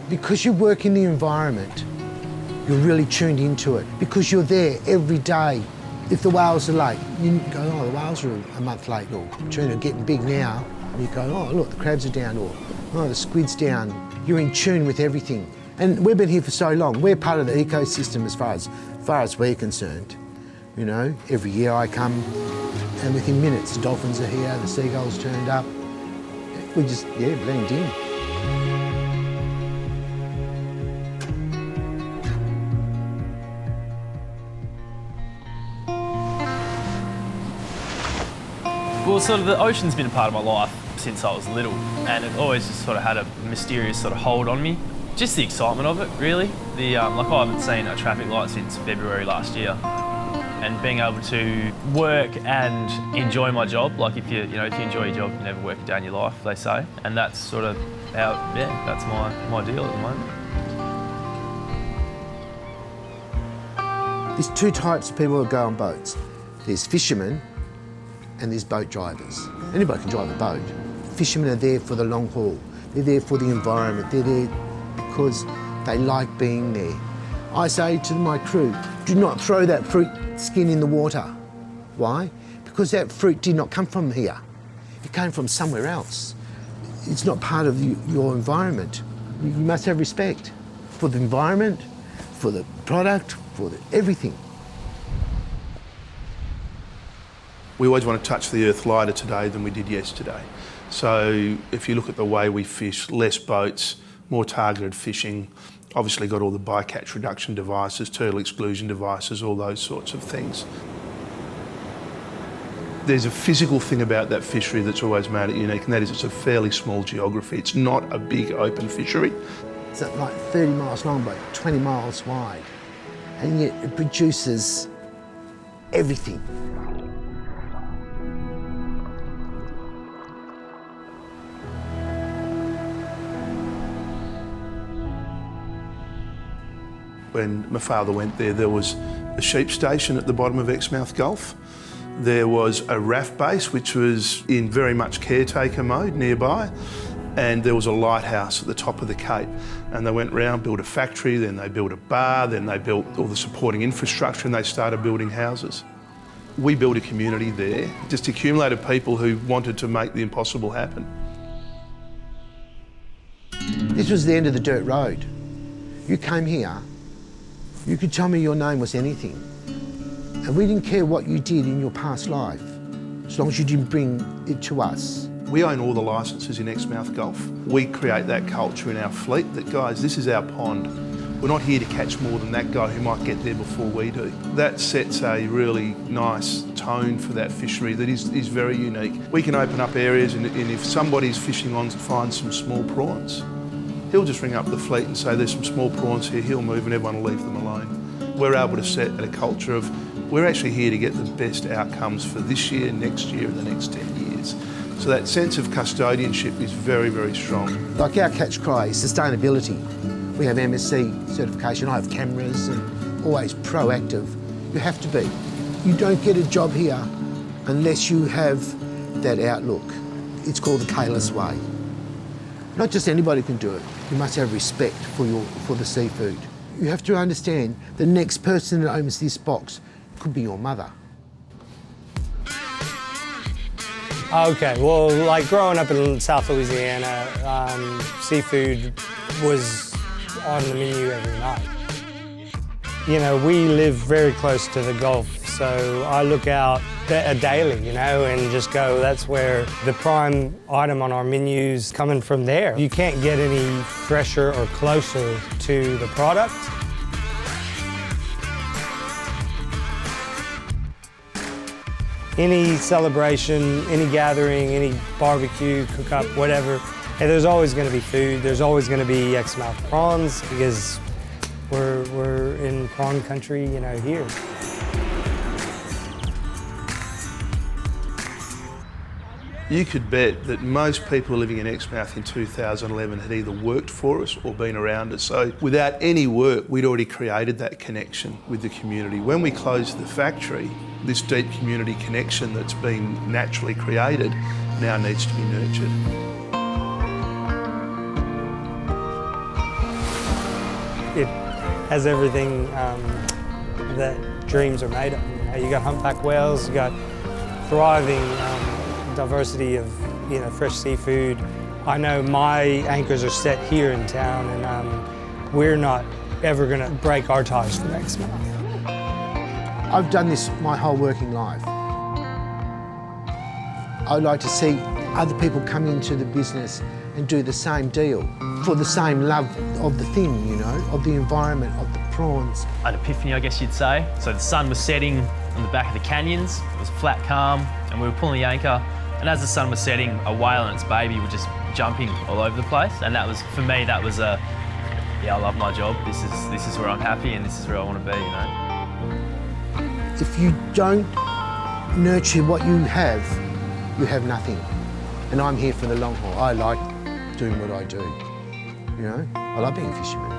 Because you work in the environment, you're really tuned into it. Because you're there every day. If the whales are late, you go, oh, the whales are a month late, or tuna are getting big now. And you go, oh, look, the crabs are down, or oh, the squid's down. You're in tune with everything. And we've been here for so long. We're part of the ecosystem as far as we're concerned. You know, every year I come, and within minutes, the dolphins are here, the seagulls turned up. We just, yeah, blend in. Well, sort of the ocean's been a part of my life since I was little, and it always just sort of had a mysterious sort of hold on me. Just the excitement of it, really. Like I haven't seen a traffic light since February last year, and being able to work and enjoy my job. Like if you enjoy your job, you never work a day in your life, they say, and that's sort of how, yeah, that's my deal at the moment. There's two types of people who go on boats. There's fishermen and there's boat drivers. Anybody can drive a boat. Fishermen are there for the long haul. They're there for the environment. They're there because they like being there. I say to my crew, do not throw that fruit skin in the water. Why? Because that fruit did not come from here. It came from somewhere else. It's not part of your environment. You must have respect for the environment, for the product, for everything. We always want to touch the earth lighter today than we did yesterday. So if you look at the way we fish, less boats, more targeted fishing, obviously got all the bycatch reduction devices, turtle exclusion devices, all those sorts of things. There's a physical thing about that fishery that's always made it unique, and that is it's a fairly small geography. It's not a big open fishery. It's like 30 miles long, but 20 miles wide. And yet it produces everything. When my father went there was a sheep station at the bottom of Exmouth Gulf. There was a RAF base, which was in very much caretaker mode nearby, and there was a lighthouse at the top of the cape. And they went round, built a factory, then they built a bar, then they built all the supporting infrastructure, and they started building houses. We built a community there, just accumulated people who wanted to make the impossible happen. This was the end of the dirt road. You came here, you could tell me your name was anything. And we didn't care what you did in your past life, as long as you didn't bring it to us. We own all the licences in Exmouth Gulf. We create that culture in our fleet that, guys, this is our pond. We're not here to catch more than that guy who might get there before we do. That sets a really nice tone for that fishery that is very unique. We can open up areas, and if somebody's fishing on finds some small prawns, he'll just ring up the fleet and say, there's some small prawns here, he'll move and everyone will leave them alone. We're able to set a culture of, we're actually here to get the best outcomes for this year, next year and the next 10 years. So that sense of custodianship is very, very strong. Like our catch cry is sustainability. We have MSC certification, I have cameras, and always proactive. You have to be. You don't get a job here unless you have that outlook. It's called the Kalis way. Not just anybody can do it. You must have respect for the seafood. You have to understand the next person that owns this box could be your mother. Okay, well, like growing up in South Louisiana, seafood was on the menu every night. You know, we live very close to the Gulf, so I look out daily, you know, and just go, that's where the prime item on our menu's coming from there. You can't get any fresher or closer to the product. Any celebration, any gathering, any barbecue, cook-up, whatever, and there's always going to be food. There's always going to be Exmouth prawns because we're in prawn country, you know, here. You could bet that most people living in Exmouth in 2011 had either worked for us or been around us. So without any work, we'd already created that connection with the community. When we closed the factory, this deep community connection that's been naturally created now needs to be nurtured. it has everything that dreams are made of. You know, you got humpback whales, you got thriving diversity of fresh seafood. I know my anchors are set here in town, and we're not ever going to break our ties from Exmouth. I've done this my whole working life. I like to see other people come into the business and do the same deal for the same love of the thing, you know, of the environment, of the prawns. An epiphany, I guess you'd say. So the sun was setting on the back of the canyons, it was flat calm, and we were pulling the anchor, and as the sun was setting, a whale and its baby were just jumping all over the place, and that was, for me, that was a, yeah, I love my job, this is where I'm happy and this is where I want to be, you know. If you don't nurture what you have nothing. And I'm here for the long haul. I like doing what I do, you know. I love being a fisherman.